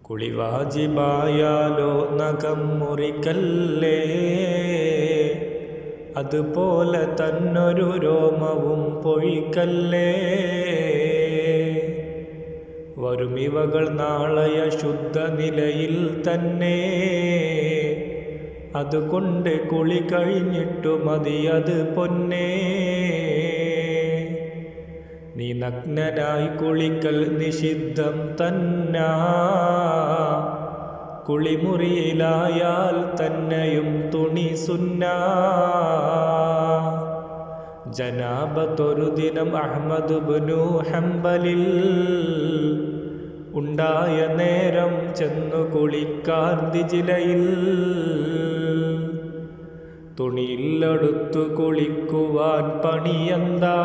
കുളി വാജിബായാലോ നഖം മുറിക്കല്ലേ, അതുപോലെ തന്നൊരു രോമവും പൊഴിക്കല്ലേ. വരുമിവകൾ നാളെയ ശുദ്ധ നിലയിൽ തന്നെ, അതുകൊണ്ട് കുളി കഴിഞ്ഞിട്ടു മതിയത് പൊന്നേ. നീ നഗ്നനായി കുളിക്കൽ നിഷിദ്ധം തന്നാ, കുളിമുറിയിലായാൽ തന്നെയും തുണി സുന്നാ. ജനാബത്തൊരു ദിനം അഹ്മദ് ഇബ്നു ഹംബലിൽ ഉണ്ടായ നേരം ചെന്നു കുളിക്കാൻ ദിജ്ലയിൽ. തുണിയില്ലടുത്തു കുളിക്കുവാൻ പണിയെന്താ,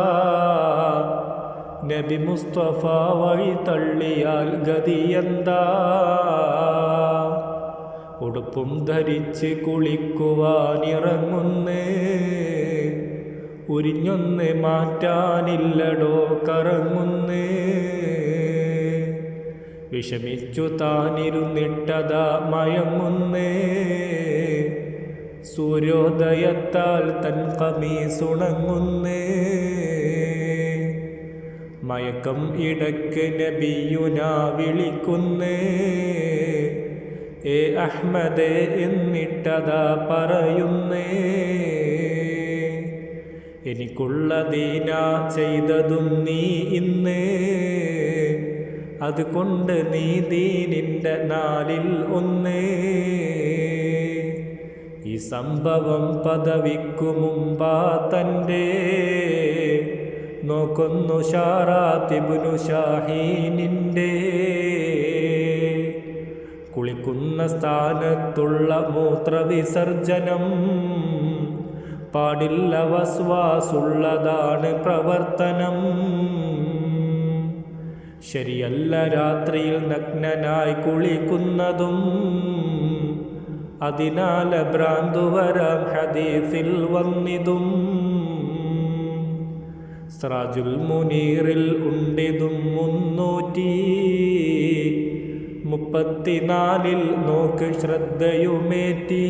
നബി മുസ്തഫ വഴി തള്ളിയാൽ ഗതിയെന്താ. ഉടുപ്പും ധരിച്ച് കുളിക്കുവാനിറങ്ങുന്നേ, ഉരിഞ്ഞൊന്ന് മാറ്റാനില്ലടോ കറങ്ങുന്നേ. വിഷമിച്ചു താനിരുന്നിട്ടതാ മയങ്ങുന്നേ, സൂര്യോദയത്താൽ തൻ ഖമീസുണങ്ങുന്നേ. മയക്കം ഇടയ്ക്ക് നബിയുനാ വിളിക്കുന്നേ, ഏ അഹ്മദേ എന്നിട്ടതാ പറയുന്നേ. എനിക്കുള്ള ദീന ചെയ്തതും നീ ഇന്ന്, അതുകൊണ്ട് നീ ദീനിൻ്റെ നാലിൽ ഒന്ന്. ഈ സംഭവം പദവിക്കു മുമ്പാ തൻ്റെ, നോക്കുന്നു ഷാറാത്ത് ഇബ്നു ഷാഹീനിൻ്റെ. കുളിക്കുന്ന സ്ഥാനത്തുള്ള മൂത്രവിസർജനം പാടില്ല, വസ്വാസുള്ളതാണ് പ്രവർത്തനം. ശരിയല്ല രാത്രിയിൽ നഗ്നനായി കുളിക്കുന്നതും, അതിനാൽ ഭ്രാന്തുവരാം ഹദീസിൽ വന്നിതും. സിറാജുൽ മുനീറിൽ ഉണ്ടിതും 334 നോക്ക് ശ്രദ്ധയുമേറ്റി.